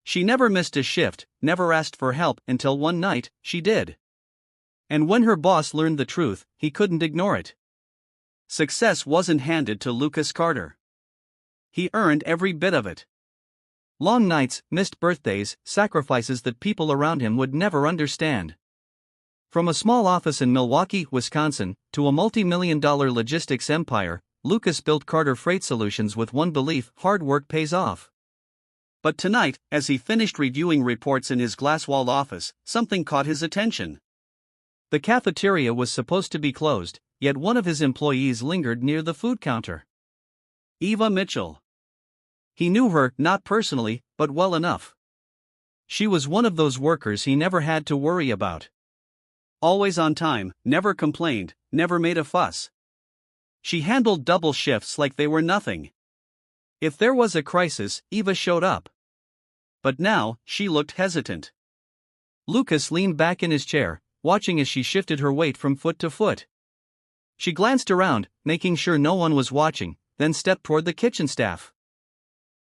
She never missed a shift, never asked for help until one night, she did. And when her boss learned the truth, he couldn't ignore it. Success wasn't handed to Lucas Carter. He earned every bit of it. Long nights, missed birthdays, sacrifices that people around him would never understand. From a small office in Milwaukee, Wisconsin, to a multi-million-dollar logistics empire, Lucas built Carter Freight Solutions with one belief: hard work pays off. But tonight, as he finished reviewing reports in his glass-walled office, something caught his attention. The cafeteria was supposed to be closed, yet one of his employees lingered near the food counter. Eva Mitchell. He knew her, not personally, but well enough. She was one of those workers he never had to worry about. Always on time, never complained, never made a fuss. She handled double shifts like they were nothing. If there was a crisis, Eva showed up. But now, she looked hesitant. Lucas leaned back in his chair, watching as she shifted her weight from foot to foot. She glanced around, making sure no one was watching, then stepped toward the kitchen staff.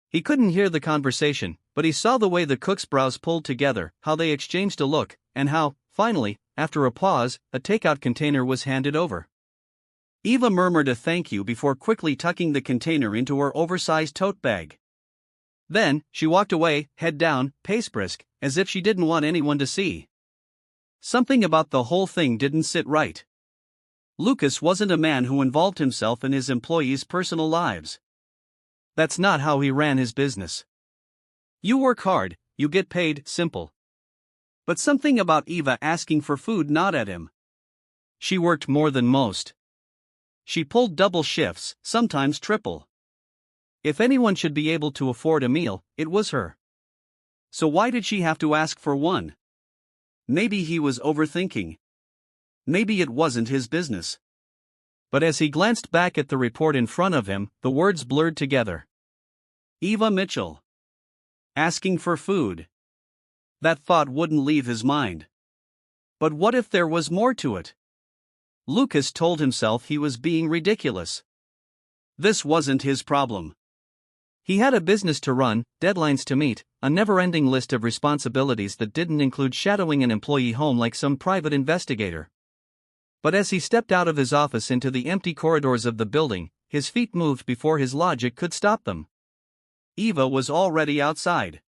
He couldn't hear the conversation, but he saw the way the cooks' brows pulled together, how they exchanged a look, and how, finally, after a pause, a takeout container was handed over. Eva murmured a thank you before quickly tucking the container into her oversized tote bag. Then, she walked away, head down, pace brisk, as if she didn't want anyone to see. Something about the whole thing didn't sit right. Lucas wasn't a man who involved himself in his employees' personal lives. That's not how he ran his business. You work hard, you get paid, simple. But something about Eva asking for food gnawed at him. She worked more than most. She pulled double shifts, sometimes triple. If anyone should be able to afford a meal, it was her. So why did she have to ask for one? Maybe he was overthinking. Maybe it wasn't his business. But as he glanced back at the report in front of him, the words blurred together. Eva Mitchell. Asking for food. That thought wouldn't leave his mind. But what if there was more to it? Lucas told himself he was being ridiculous. This wasn't his problem. He had a business to run, deadlines to meet, a never-ending list of responsibilities that didn't include shadowing an employee home like some private investigator. But as he stepped out of his office into the empty corridors of the building, his feet moved before his logic could stop them. Eva was already outside.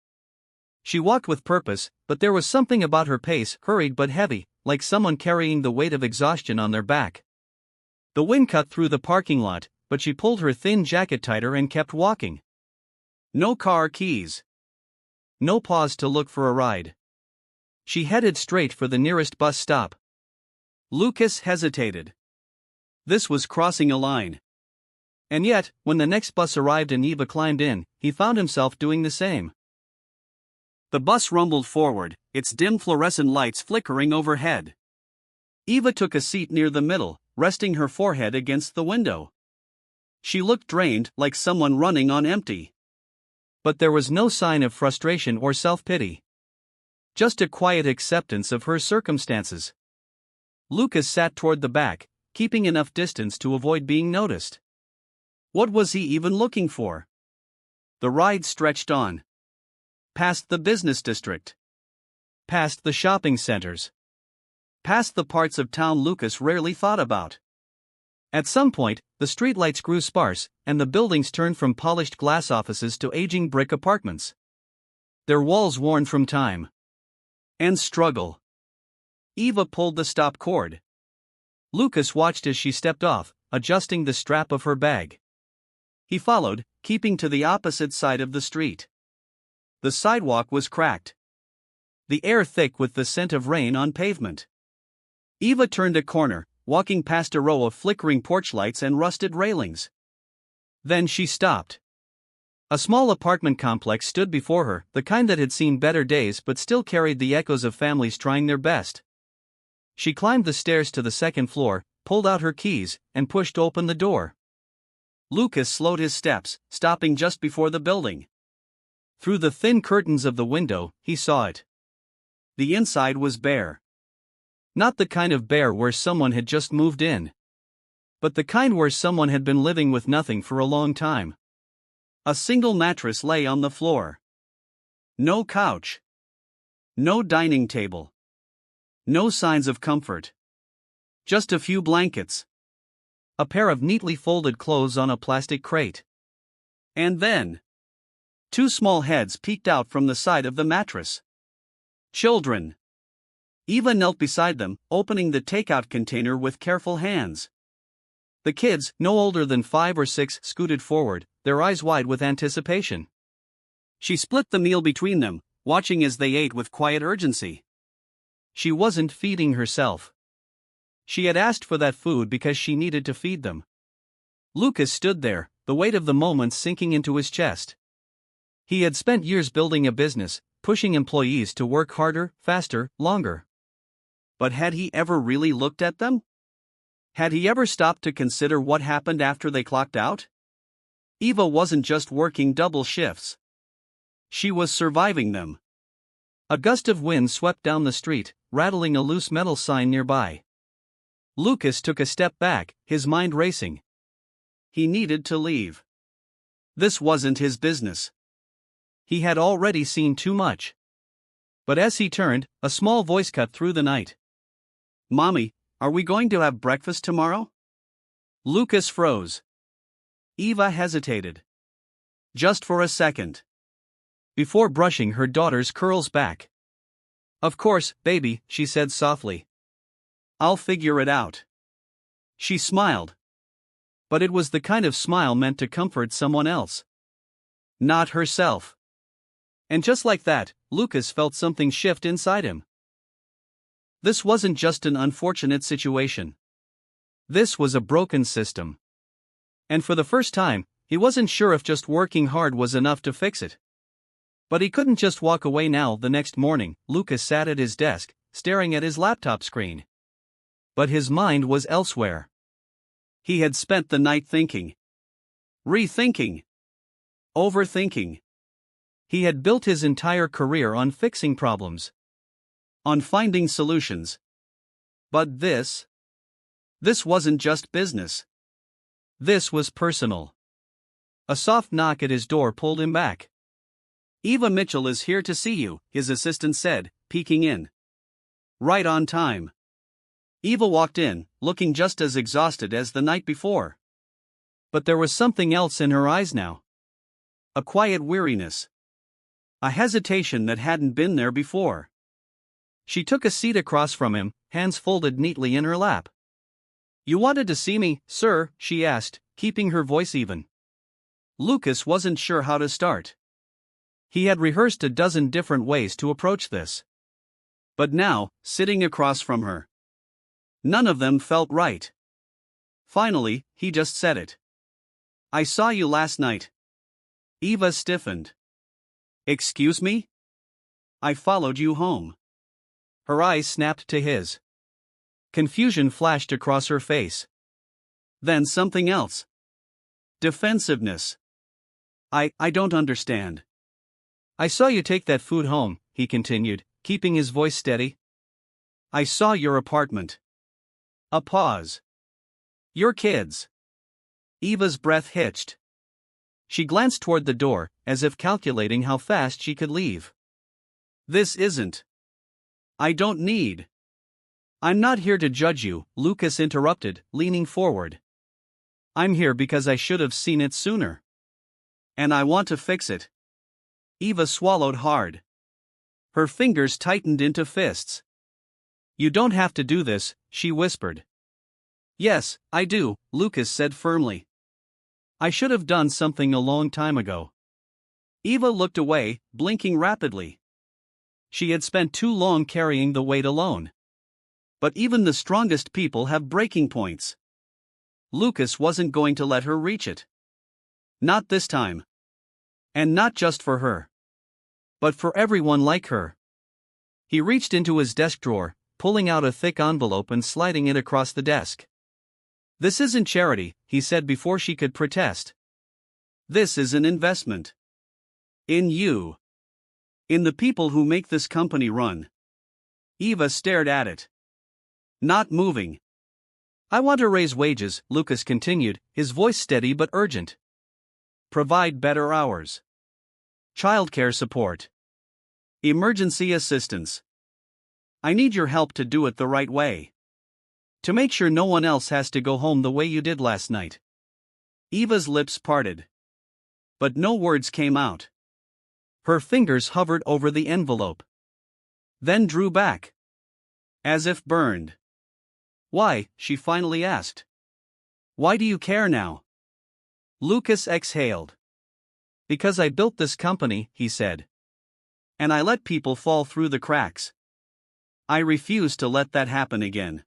She walked with purpose, but there was something about her pace, hurried but heavy, like someone carrying the weight of exhaustion on their back. The wind cut through the parking lot, but she pulled her thin jacket tighter and kept walking. No car keys. No pause to look for a ride. She headed straight for the nearest bus stop. Lucas hesitated. This was crossing a line. And yet, when the next bus arrived and Eva climbed in, he found himself doing the same. The bus rumbled forward, its dim fluorescent lights flickering overhead. Eva took a seat near the middle, resting her forehead against the window. She looked drained, like someone running on empty. But there was no sign of frustration or self-pity. Just a quiet acceptance of her circumstances. Lucas sat toward the back, keeping enough distance to avoid being noticed. What was he even looking for? The ride stretched on. Past the business district. Past the shopping centers. Past the parts of town Lucas rarely thought about. At some point, the streetlights grew sparse, and the buildings turned from polished glass offices to aging brick apartments. Their walls worn from time. And struggle. Eva pulled the stop cord. Lucas watched as she stepped off, adjusting the strap of her bag. He followed, keeping to the opposite side of the street. The sidewalk was cracked. The air thick with the scent of rain on pavement. Eva turned a corner, walking past a row of flickering porch lights and rusted railings. Then she stopped. A small apartment complex stood before her, the kind that had seen better days but still carried the echoes of families trying their best. She climbed the stairs to the second floor, pulled out her keys, and pushed open the door. Lucas slowed his steps, stopping just before the building. Through the thin curtains of the window, he saw it. The inside was bare. Not the kind of bare where someone had just moved in. But the kind where someone had been living with nothing for a long time. A single mattress lay on the floor. No couch. No dining table. No signs of comfort. Just a few blankets. A pair of neatly folded clothes on a plastic crate. And then, two small heads peeked out from the side of the mattress. Children. Eva knelt beside them, opening the takeout container with careful hands. The kids, no older than 5 or 6, scooted forward, their eyes wide with anticipation. She split the meal between them, watching as they ate with quiet urgency. She wasn't feeding herself. She had asked for that food because she needed to feed them. Lucas stood there, the weight of the moment sinking into his chest. He had spent years building a business, pushing employees to work harder, faster, longer. But had he ever really looked at them? Had he ever stopped to consider what happened after they clocked out? Eva wasn't just working double shifts. She was surviving them. A gust of wind swept down the street, rattling a loose metal sign nearby. Lucas took a step back, his mind racing. He needed to leave. This wasn't his business. He had already seen too much. But as he turned, a small voice cut through the night. "Mommy, are we going to have breakfast tomorrow?" Lucas froze. Eva hesitated. Just for a second. Before brushing her daughter's curls back. "Of course, baby," she said softly. "I'll figure it out." She smiled. But it was the kind of smile meant to comfort someone else. Not herself. And just like that, Lucas felt something shift inside him. This wasn't just an unfortunate situation. This was a broken system. And for the first time, he wasn't sure if just working hard was enough to fix it. But he couldn't just walk away now. The next morning, Lucas sat at his desk, staring at his laptop screen. But his mind was elsewhere. He had spent the night thinking. Rethinking. Overthinking. He had built his entire career on fixing problems. On finding solutions. But this wasn't just business. This was personal. A soft knock at his door pulled him back. "Eva Mitchell is here to see you," his assistant said, peeking in. Right on time. Eva walked in, looking just as exhausted as the night before. But there was something else in her eyes now. A quiet weariness. A hesitation that hadn't been there before. She took a seat across from him, hands folded neatly in her lap. "You wanted to see me, sir?" she asked, keeping her voice even. Lucas wasn't sure how to start. He had rehearsed a dozen different ways to approach this. But now, sitting across from her, none of them felt right. Finally, he just said it. "I saw you last night." Eva stiffened. "Excuse me?" "I followed you home." Her eyes snapped to his. Confusion flashed across her face. Then something else. Defensiveness. I don't understand." "I saw you take that food home," he continued, keeping his voice steady. "I saw your apartment." A pause. "Your kids." Eva's breath hitched. She glanced toward the door, as if calculating how fast she could leave. "This isn't. I don't need." "I'm not here to judge you," Lucas interrupted, leaning forward. "I'm here because I should have seen it sooner. And I want to fix it." Eva swallowed hard. Her fingers tightened into fists. "You don't have to do this," she whispered. "Yes, I do," Lucas said firmly. "I should have done something a long time ago." Eva looked away, blinking rapidly. She had spent too long carrying the weight alone. But even the strongest people have breaking points. Lucas wasn't going to let her reach it. Not this time. And not just for her. But for everyone like her. He reached into his desk drawer, pulling out a thick envelope and sliding it across the desk. "This isn't charity," he said before she could protest. "This is an investment. In you. In the people who make this company run." Eva stared at it. Not moving. "I want to raise wages," Lucas continued, his voice steady but urgent. "Provide better hours. Childcare support. Emergency assistance. I need your help to do it the right way. To make sure no one else has to go home the way you did last night. Eva's lips parted. But no words came out. Her fingers hovered over the envelope. Then drew back. As if burned. Why? She finally asked. Why do you care now? Lucas exhaled. Because I built this company, he said. And I let people fall through the cracks. I refuse to let that happen again.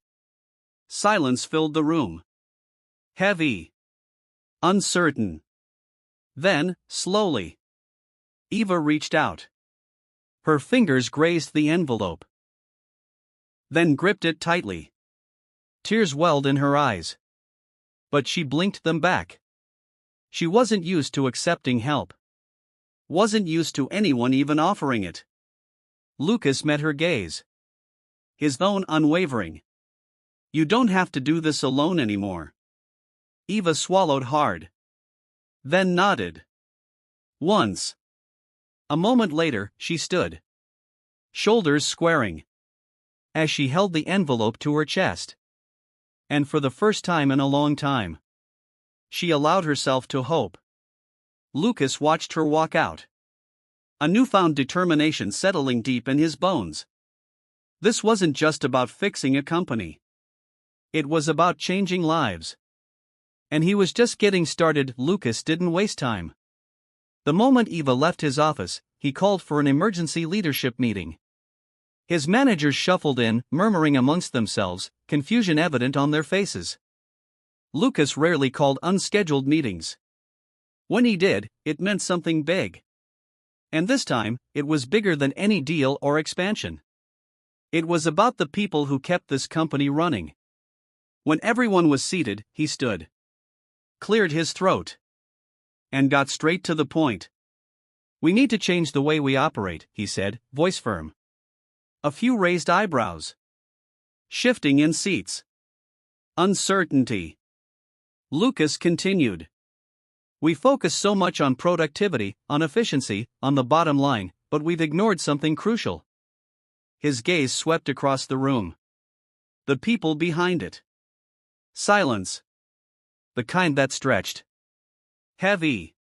Silence filled the room. Heavy. Uncertain. Then, slowly, Eva reached out. Her fingers grazed the envelope. Then gripped it tightly. Tears welled in her eyes. But she blinked them back. She wasn't used to accepting help. Wasn't used to anyone even offering it. Lucas met her gaze. His tone unwavering. You don't have to do this alone anymore. Eva swallowed hard. Then nodded. Once. A moment later, she stood. Shoulders squaring. As she held the envelope to her chest. And for the first time in a long time, she allowed herself to hope. Lucas watched her walk out. A newfound determination settling deep in his bones. This wasn't just about fixing a company. It was about changing lives. And he was just getting started. Lucas didn't waste time. The moment Eva left his office, he called for an emergency leadership meeting. His managers shuffled in, murmuring amongst themselves, confusion evident on their faces. Lucas rarely called unscheduled meetings. When he did, it meant something big. And this time, it was bigger than any deal or expansion. It was about the people who kept this company running. When everyone was seated, he stood. Cleared his throat. And got straight to the point. We need to change the way we operate, he said, voice firm. A few raised eyebrows. Shifting in seats. Uncertainty. Lucas continued. We focus so much on productivity, on efficiency, on the bottom line, but we've ignored something crucial. His gaze swept across the room. The people behind it. Silence. The kind that stretched. Heavy.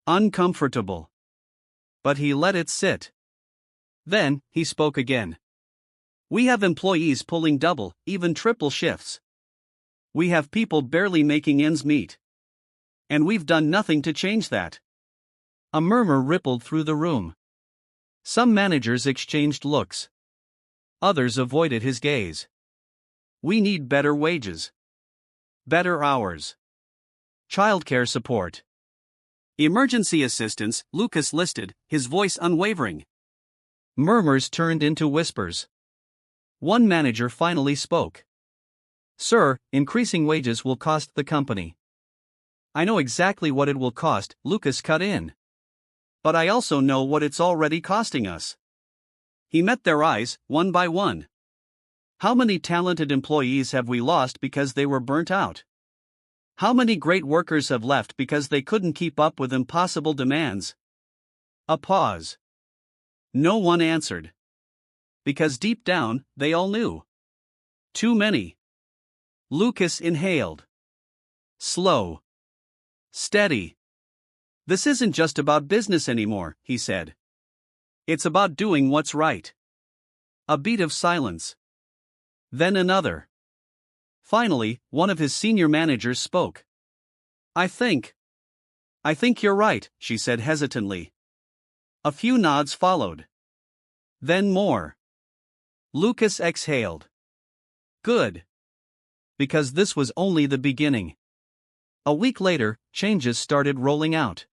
Uncomfortable. But he let it sit. Then, he spoke again. We have employees pulling double, even triple shifts. We have people barely making ends meet. And we've done nothing to change that. A murmur rippled through the room. Some managers exchanged looks. Others avoided his gaze. We need better wages. Better hours. Childcare support. Emergency assistance, Lucas listed, his voice unwavering. Murmurs turned into whispers. One manager finally spoke. Sir, increasing wages will cost the company. I know exactly what it will cost, Lucas cut in. But I also know what it's already costing us. He met their eyes, one by one. How many talented employees have we lost because they were burnt out? How many great workers have left because they couldn't keep up with impossible demands? A pause. No one answered. Because deep down, they all knew. Too many. Lucas inhaled. Slow. Steady. This isn't just about business anymore, he said. It's about doing what's right. A beat of silence. Then another. Finally, one of his senior managers spoke. I think you're right, she said hesitantly. A few nods followed. Then more. Lucas exhaled. Good. Because this was only the beginning. A week later, changes started rolling out.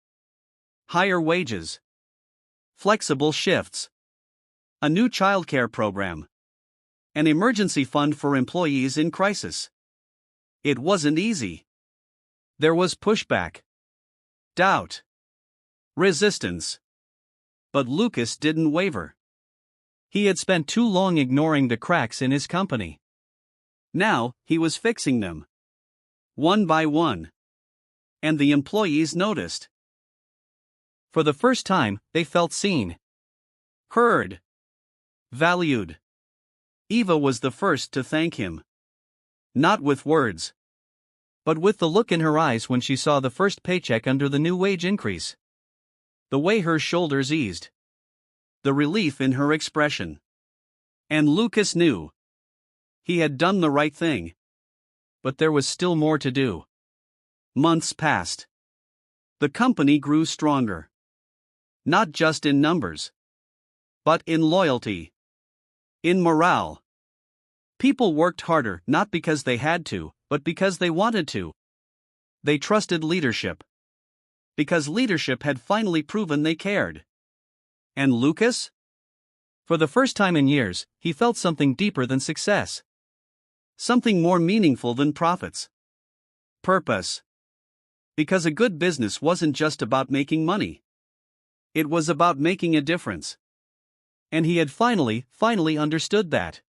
Higher wages. Flexible shifts. A new childcare program. An emergency fund for employees in crisis. It wasn't easy. There was pushback. Doubt. Resistance. But Lucas didn't waver. He had spent too long ignoring the cracks in his company. Now, he was fixing them. One by one. And the employees noticed. For the first time, they felt seen. Heard. Valued. Eva was the first to thank him. Not with words, but with the look in her eyes when she saw the first paycheck under the new wage increase. The way her shoulders eased. The relief in her expression. And Lucas knew. He had done the right thing. But there was still more to do. Months passed. The company grew stronger. Not just in numbers, but in loyalty. In morale. People worked harder not because they had to, but because they wanted to. They trusted leadership. Because leadership had finally proven they cared. And Lucas? For the first time in years, he felt something deeper than success. Something more meaningful than profits. Purpose. Because a good business wasn't just about making money. It was about making a difference. And he had finally understood that.